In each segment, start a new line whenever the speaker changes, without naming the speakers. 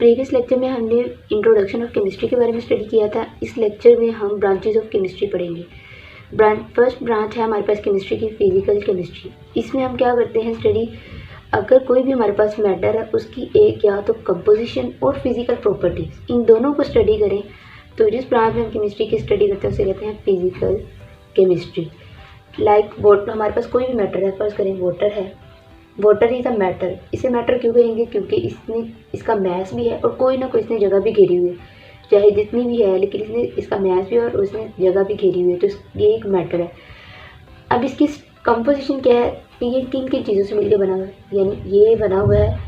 Previous lecture में हमने introduction of chemistry के बारे में स्टडी किया था। इस लेक्चर में हम ब्रांचेज ऑफ केमिस्ट्री पढ़ेंगे। फर्स्ट ब्रांच है हमारे पास केमिस्ट्री की फिजिकल केमिस्ट्री। इसमें हम क्या करते हैं स्टडी, अगर कोई भी हमारे पास मैटर है उसकी एक या तो कंपोजिशन और फिजिकल प्रॉपर्टीज, इन दोनों को स्टडी करें तो जिस ब्रांच में हम केमिस्ट्री की स्टडी करते हैं उसे कहते हैं फिजिकल केमिस्ट्री। लाइक वाटर, हमारे पास कोई भी मैटर है, फर्स्ट करें वाटर है, वाटर इज अ मैटर। इसे मैटर क्यों कहेंगे, क्योंकि इसका मैस भी है और कोई ना कोई इसने जगह भी घेरी हुई है, चाहे जितनी भी है लेकिन इसने इसका मैस भी है और उसने जगह भी घेरी हुई है, तो ये एक मैटर है। अब इसकी कंपोजिशन क्या है, ये किन किन चीज़ों से मिलकर बना हुआ है, यानी ये बना हुआ है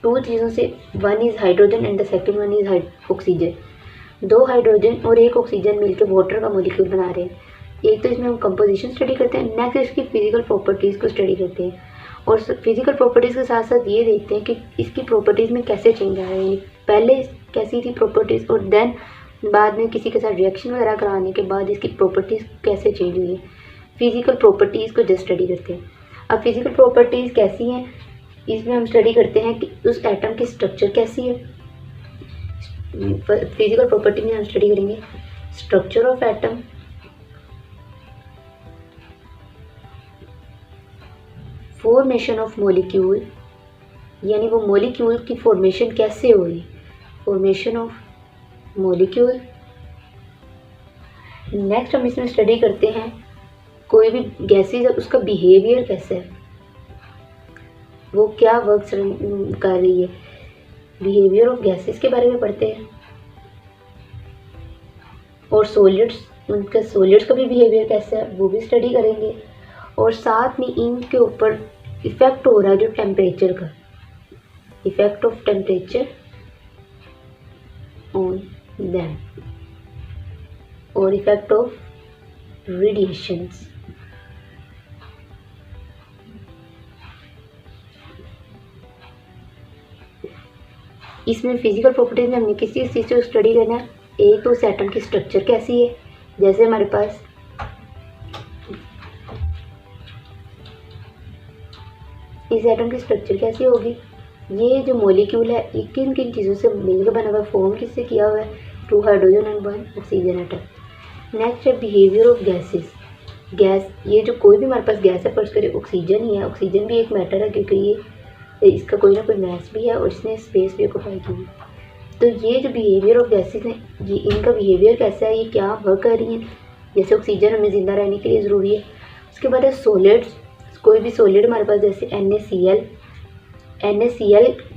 दो चीज़ों से, one is hydrogen and the second one is oxygen. दो हाइड्रोजन और एक ऑक्सीजन मिलकर वाटर का मॉलिक्यूल बना रहे हैं। एक तो इसमें हम कंपोजिशन स्टडी करते हैं, नेक्स्ट इसकी फिजिकल प्रॉपर्टीज़ को स्टडी करते हैं और फिजिकल प्रॉपर्टीज़ के साथ साथ ये देखते हैं कि इसकी प्रॉपर्टीज़ में कैसे चेंज आ रहा है, यानी पहले कैसी थी प्रॉपर्टीज़ और देन बाद में किसी के साथ रिएक्शन वगैरह कराने के बाद इसकी प्रॉपर्टीज़ कैसे चेंज हुई है। फिजिकल प्रॉपर्टीज़ को जस्ट स्टडी करते हैं। अब फिजिकल प्रॉपर्टीज़ कैसी हैं, इसमें हम स्टडी करते हैं कि उस एटम की स्ट्रक्चर कैसी है। फिजिकल प्रॉपर्टी में हम स्टडी करेंगे structure of atom, formation of molecule, यानी वो मॉलिक्यूल की फॉर्मेशन कैसे हो रही, फॉर्मेशन ऑफ मॉलिक्यूल। नेक्स्ट हम इसमें स्टडी करते हैं कोई भी गैसेज है उसका बिहेवियर कैसा है, वो क्या वर्क कर रही है, बिहेवियर ऑफ गैसेज के बारे में पढ़ते हैं। और सॉलिड्स, उनका सॉलिड्स का भी बिहेवियर कैसा है वो भी स्टडी करेंगे। और साथ में इनके ऊपर इफ़ेक्ट हो रहा है जो टेम्परेचर का, effect of temperature on them और इफ़ेक्ट ऑफ रेडिएशंस। इसमें फिजिकल प्रॉपर्टीज में हमने किसी चीज़ को स्टडी करना है। एक तो उस एटम की स्ट्रक्चर कैसी है, जैसे हमारे पास इस एटम की स्ट्रक्चर कैसी होगी, ये जो मॉलिक्यूल है ये किन किन चीज़ों से मिलकर बना हुआ है, फॉर्म किससे किया हुआ है, 2 hydrogen and 1 oxygen atom. Next है बिहेवियर ऑफ गैसेस, गैस, ये जो कोई भी हमारे पास गैस है, फर्स्ट करें ऑक्सीजन ही है, ऑक्सीजन भी एक मैटर है क्योंकि ये इसका कोई ना कोई मैस भी है और इसने स्पेस भी ऑक्यूपाई की है। तो ये जो बिहेवियर ऑफ गैसेस हैं, ये इनका बिहेवियर कैसा है, ये क्या वर्क कर रही हैं, जैसे ऑक्सीजन हमें ज़िंदा रहने के लिए ज़रूरी है। उसके बाद है सॉलिड्स, कोई भी सॉलिड हमारे पास जैसे NaCl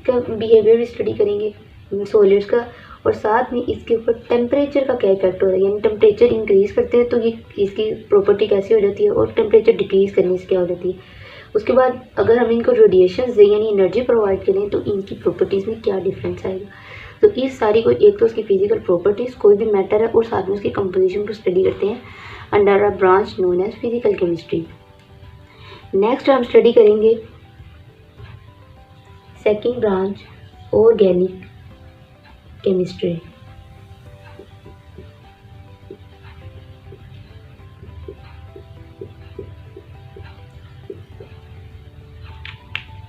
का बिहेवियर भी स्टडी करेंगे सॉलिड्स का। और साथ में इसके ऊपर टेम्परेचर का क्या इफेक्ट हो रहा है, यानी टेम्परेचर इंक्रीज़ करते हैं तो ये इसकी प्रॉपर्टी कैसी हो जाती है और टेम्परेचर डिक्रीज़ करने से क्या हो जाती है। उसके बाद अगर हम इनको रेडिएशन दें यानी एनर्जी प्रोवाइड करें तो इनकी प्रॉपर्टीज़ में क्या डिफरेंस आएगा। तो इस सारी को, एक तो उसकी फिजिकल प्रॉपर्टीज़, कोई भी मैटर है, और साथ में उसकी कंपोजिशन को स्टडी करते हैं under a branch known as physical chemistry. Next हम स्टडी करेंगे second branch organic chemistry.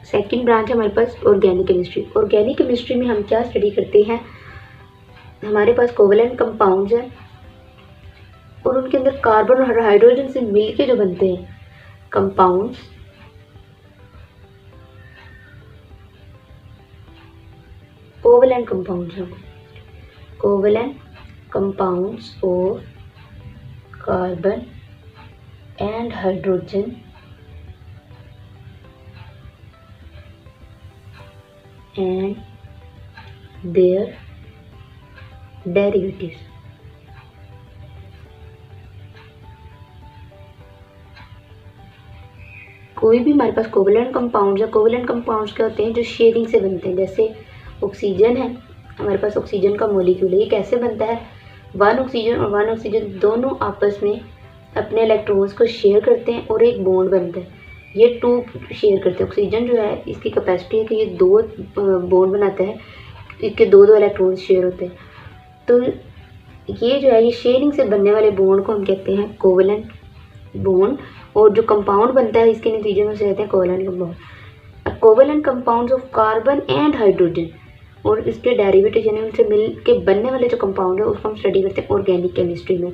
Second branch हमारे पास ऑर्गेनिक केमिस्ट्री। ऑर्गेनिक केमिस्ट्री में हम क्या स्टडी करते हैं, हमारे पास कोवेलेंट कंपाउंड्स हैं और उनके अंदर कार्बन और हाइड्रोजन से मिलके जो बनते हैं कंपाउंड्स, कोवेलेंट कंपाउंड्स हैं, covalent compounds of carbon and hydrogen and their derivatives। कोई भी हमारे पास कोवेलेंट कंपाउंड्स या कोवेलेंट कंपाउंड्स क्या होते हैं, जो शेयरिंग से बनते हैं। जैसे ऑक्सीजन है, हमारे पास ऑक्सीजन का मॉलिक्यूल है, ये कैसे बनता है, 1 ऑक्सीजन और 1 ऑक्सीजन दोनों आपस में अपने इलेक्ट्रॉन्स को शेयर करते हैं और एक बॉन्ड बनता है। ये 2 शेयर करते हैं। ऑक्सीजन जो है इसकी कैपेसिटी है कि ये 2 बॉन्ड बनाता है, इसके 2 इलेक्ट्रॉन्स शेयर होते हैं। तो ये जो है ये शेयरिंग से बनने वाले बॉन्ड को हम कहते हैं कोवेलेंट बॉन्ड, और जो कंपाउंड बनता है इसके नतीजे में उसे कहते हैं covalent compound. Covalent compounds of carbon and hydrogen, और इसके डेरिवेटिव यानी उनसे मिल के बनने वाले जो कंपाउंड है उसको हम स्टडी करते हैं ऑर्गेनिक केमिस्ट्री में।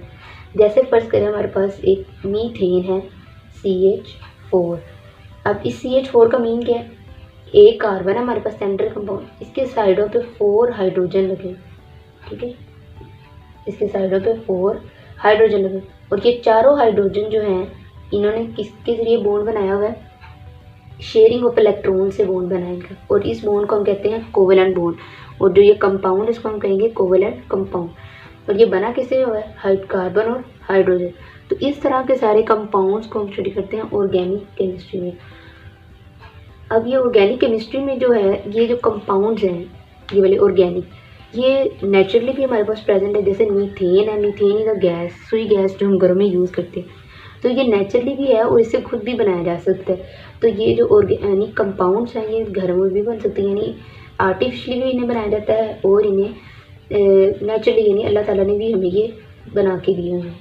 जैसे फर्स्ट करें हमारे पास एक मीथेन है CH4। अब इस CH4 का मीन क्या है, एक कार्बन है हमारे पास सेंट्रल कंपाउंड, इसके साइडों पे 4 हाइड्रोजन लगे, ठीक है, इसके साइडों पे 4 हाइड्रोजन लगे और ये चारों हाइड्रोजन जो हैं इन्होंने किसके जरिए बॉन्ड बनाया हुआ है, शेयरिंग ऑफ इलेक्ट्रॉन से बॉन्ड बनाया इनका, और इस बॉन्ड को हम कहते हैं कोवेलेंट बॉन्ड। और जो ये कंपाउंड इसको हम कहेंगे कोवेलेंट कंपाउंड। और ये बना किससे हुआ है, कार्बन और हाइड्रोजन। तो इस तरह के सारे कंपाउंड्स को हम स्टडी करते हैं ऑर्गेनिक केमिस्ट्री में। अब ये ऑर्गेनिक केमिस्ट्री में जो है ये जो कंपाउंड्स हैं ये वाले ऑर्गेनिक, ये नेचुरली भी हमारे पास प्रेजेंट है। जैसे मीथेन है, मीथेन इज अ गैस, सुई गैस जो हम घरों में यूज़ करते हैं, तो ये नेचुरली भी है और इससे खुद भी बनाया जा सकता है। तो ये जो ऑर्गेनिक कंपाउंड्स हैं ये घर में भी बन सकते हैं, यानी आर्टिफिशियली भी इन्हें बनाया जाता है और इन्हें नेचुरली यानी अल्लाह ताला ने भी हमें ये बना के दिए हैं।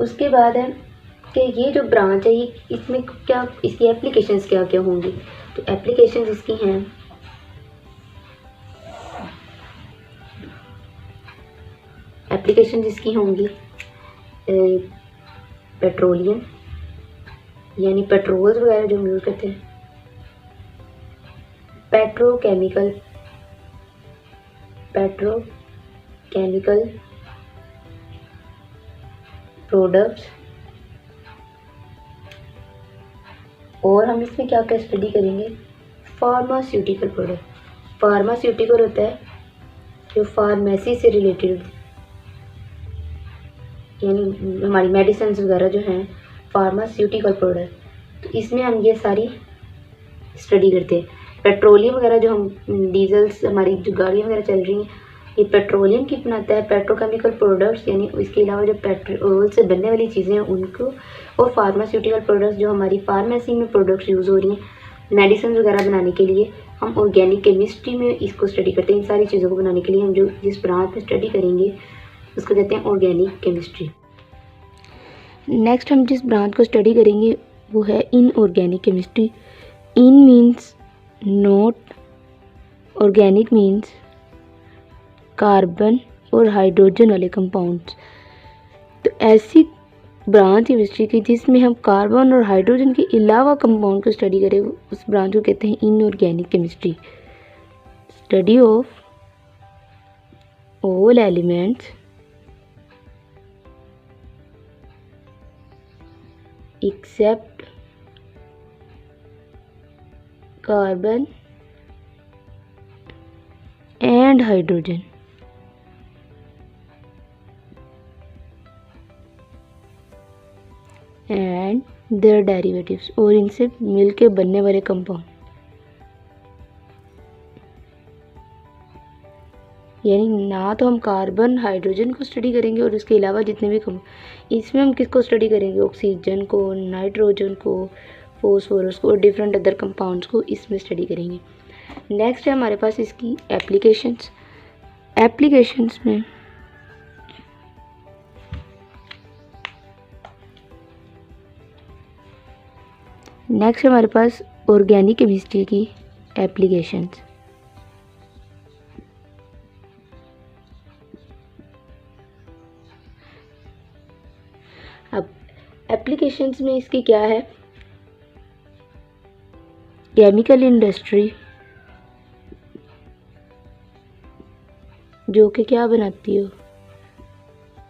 उसके बाद है कि ये जो ब्रांच है ये इसमें क्या, इसकी एप्लीकेशंस क्या क्या होंगी। तो एप्लीकेशंस इसकी हैं, एप्लीकेशन इसकी होंगी पेट्रोलियम यानी पेट्रोल्स वगैरह जो हम यूज़ करते हैं, पेट्रोकेमिकल प्रोडक्ट्स, और हम इसमें क्या क्या स्टडी करेंगे, फार्मास्यूटिकल प्रोडक्ट। फार्मास्यूटिकल होता है जो फार्मेसी से रिलेटेड, यानी हमारी मेडिसिन वगैरह जो हैं फार्मास्यूटिकल प्रोडक्ट। तो इसमें हम ये सारी स्टडी करते हैं। पेट्रोलियम वगैरह जो हम डीजल्स हमारी जो गाड़ियाँ वगैरह चल रही हैं ये पेट्रोलियम की बनाता है। पेट्रोकेमिकल प्रोडक्ट्स यानी इसके अलावा जो पेट्रोल से बनने वाली चीज़ें हैं उनको, और फार्मास्यूटिकल प्रोडक्ट्स जो हमारी फार्मेसी में प्रोडक्ट्स यूज़ हो रही हैं मेडिसिन वगैरह बनाने के लिए, हम ऑर्गेनिक केमिस्ट्री में इसको स्टडी करते हैं। इन सारी चीज़ों को बनाने के लिए हम जो जिस ब्रांच में स्टडी करेंगे उसको कहते हैं ऑर्गेनिक केमिस्ट्री। नेक्स्ट हम जिस ब्रांच को स्टडी करेंगे वो है inorganic chemistry. In means not, organic means carbon और हाइड्रोजन वाले कंपाउंड्स। तो ऐसी ब्रांच केमिस्ट्री की जिसमें हम कार्बन और हाइड्रोजन के अलावा कंपाउंड को स्टडी करें उस ब्रांच को कहते हैं inorganic chemistry. Study of all elements except carbon and hydrogen and their derivatives, और इनसे मिलके बनने वाले कंपाउंड, यानी ना तो हम कार्बन हाइड्रोजन को स्टडी करेंगे और उसके अलावा जितने भी इसमें हम किसको स्टडी करेंगे, ऑक्सीजन को, नाइट्रोजन को, फॉस्फोरस को और डिफरेंट अदर कंपाउंड्स को इसमें स्टडी करेंगे। नेक्स्ट है हमारे पास इसकी एप्लीकेशंस। एप्लीकेशंस में नेक्स्ट हमारे पास ऑर्गेनिक केमिस्ट्री की एप्लीकेशंस। अब एप्लीकेशंस में इसकी क्या है, केमिकल इंडस्ट्री जो कि क्या बनाती हो,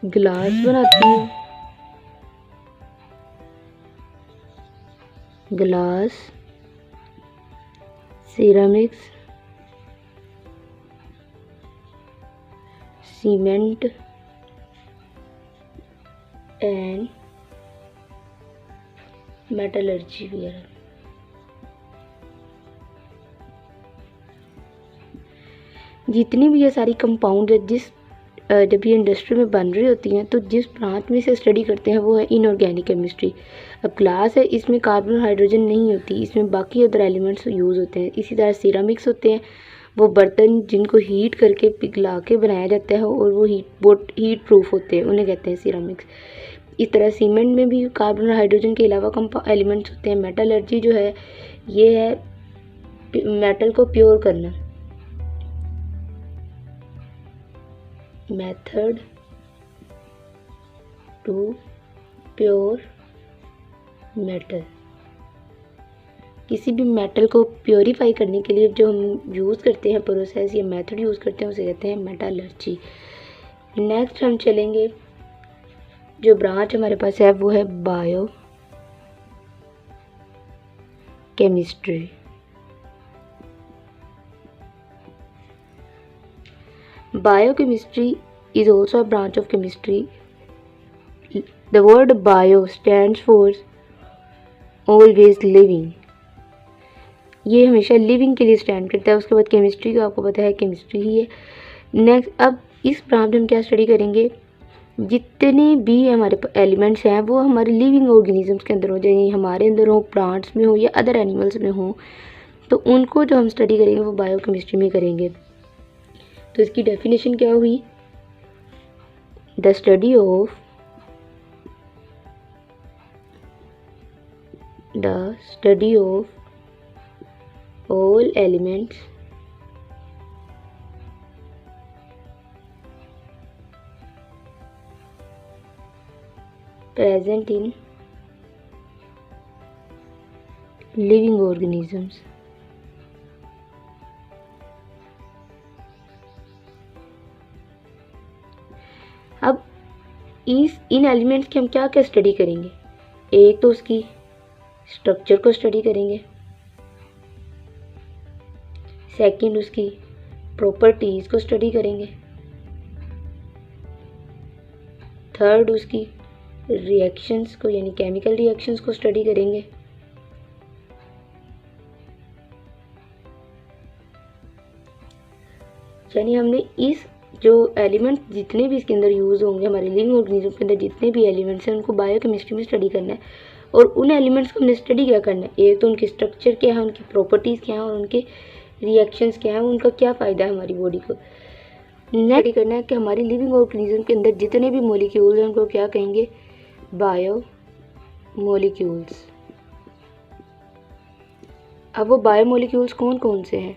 ग्लास बनाती हो, glass, ceramics, cement and metallurgy वगैरह। जितनी भी ये सारी कंपाउंड है जब ये इंडस्ट्री में बन रही होती हैं तो जिस ब्रांच में से स्टडी करते हैं वो है इनऑर्गेनिक केमिस्ट्री। अब ग्लास है, इसमें कार्बन हाइड्रोजन नहीं होती, इसमें बाकी अदर एलिमेंट्स यूज़ होते हैं। इसी तरह सिरेमिक्स होते हैं, वो बर्तन जिनको हीट करके पिघला के बनाया जाता है और वो हीट प्रूफ होते हैं, उन्हें कहते हैं सिरेमिक्स। इस तरह सीमेंट में भी कार्बन और हाइड्रोजन के अलावा एलिमेंट्स होते हैं। मेटलर्जी जो है ये है मेटल को प्योर करना, मेथड टू प्योर मेटल। किसी भी मेटल को प्योरीफाई करने के लिए जो हम यूज़ करते हैं प्रोसेस या मेथड यूज़ करते हैं उसे कहते हैं मेटलर्जी। नेक्स्ट हम चलेंगे, जो ब्रांच हमारे पास है वो है bio chemistry. Biochemistry is also a branch of chemistry. The word bio stands for always living. ये हमेशा लिविंग के लिए स्टैंड करता है। उसके बाद केमिस्ट्री का आपको पता है केमिस्ट्री ही है। नेक्स्ट, अब इस ब्रांच में हम क्या स्टडी करेंगे, जितने भी हमारे एलिमेंट्स हैं वो हमारे लिविंग ऑर्गेनिजम्स के अंदर हो, चाहे हमारे अंदर हो, प्लांट्स में हो या अदर एनिमल्स में हो, तो उनको जो हम स्टडी करेंगे वो बायोकेमिस्ट्री में करेंगे। तो इसकी डेफिनेशन क्या हुई, the study of all elements present in living organisms। अब इन एलिमेंट्स की हम क्या क्या स्टडी करेंगे, एक तो उसकी स्ट्रक्चर को स्टडी करेंगे, सेकंड उसकी प्रॉपर्टीज को स्टडी करेंगे, थर्ड उसकी रिएक्शंस को यानी केमिकल रिएक्शंस को स्टडी करेंगे, यानी हमने इस जो एलिमेंट जितने भी इसके अंदर यूज़ होंगे हमारे लिविंग ऑर्गेनिज्म के अंदर जितने भी एलिमेंट्स हैं उनको बायोकेमिस्ट्री में स्टडी करना है। और उन एलिमेंट्स को हमने स्टडी क्या करना है, एक तो उनकी स्ट्रक्चर क्या है, उनकी प्रॉपर्टीज़ क्या है और उनके रिएक्शंस क्या है, उनका क्या फ़ायदा है हमारी बॉडी को। नेक्स्ट करना है कि हमारी लिविंग ऑर्गेनिज्म के अंदर जितने भी मॉलिक्यूल्स हैं उनको क्या कहेंगे, बायो मॉलिक्यूल्स। अब वो बायो मॉलिक्यूल्स कौन कौन से हैं,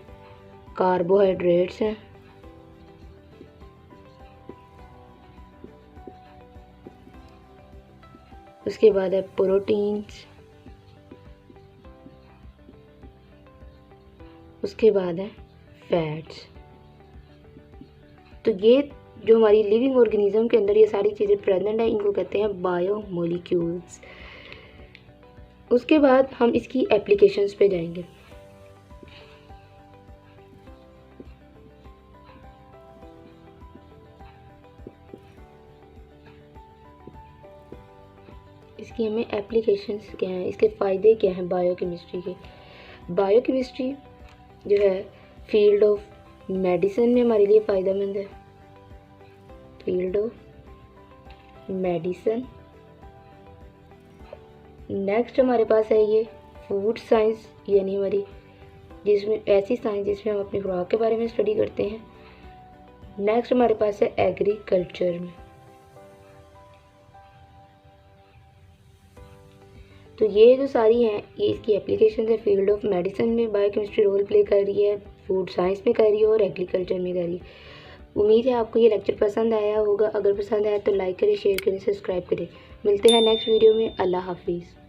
कार्बोहाइड्रेट्स हैं, उसके बाद है प्रोटीन्स, उसके बाद है फैट्स। तो ये जो हमारी लिविंग ऑर्गेनिज्म के अंदर ये सारी चीज़ें प्रेजेंट है इनको कहते हैं बायो मॉलिक्यूल्स। उसके बाद हम इसकी एप्लीकेशंस पे जाएंगे। इसकी हमें एप्लीकेशंस क्या हैं, इसके फ़ायदे क्या हैं बायोकेमिस्ट्री के। बायोकेमिस्ट्री जो है फील्ड ऑफ मेडिसिन में हमारे लिए फ़ायदेमंद है, फील्ड ऑफ मेडिसिन। नेक्स्ट हमारे पास है ये फूड साइंस, यानी हमारी जिसमें ऐसी साइंस जिसमें हम अपनी खुराक के बारे में स्टडी करते हैं। नेक्स्ट हमारे पास है एग्रीकल्चर में। तो ये जो सारी हैं ये इसकी एप्लीकेशन है। फील्ड ऑफ मेडिसिन में बायोकेमिस्ट्री रोल प्ले कर रही है, फूड साइंस में कर रही है और एग्रीकल्चर में कर रही है। उम्मीद है आपको ये लेक्चर पसंद आया होगा। अगर पसंद आया तो लाइक करें, शेयर करें, सब्सक्राइब करें। मिलते हैं नेक्स्ट वीडियो में। अल्लाह हाफिज़।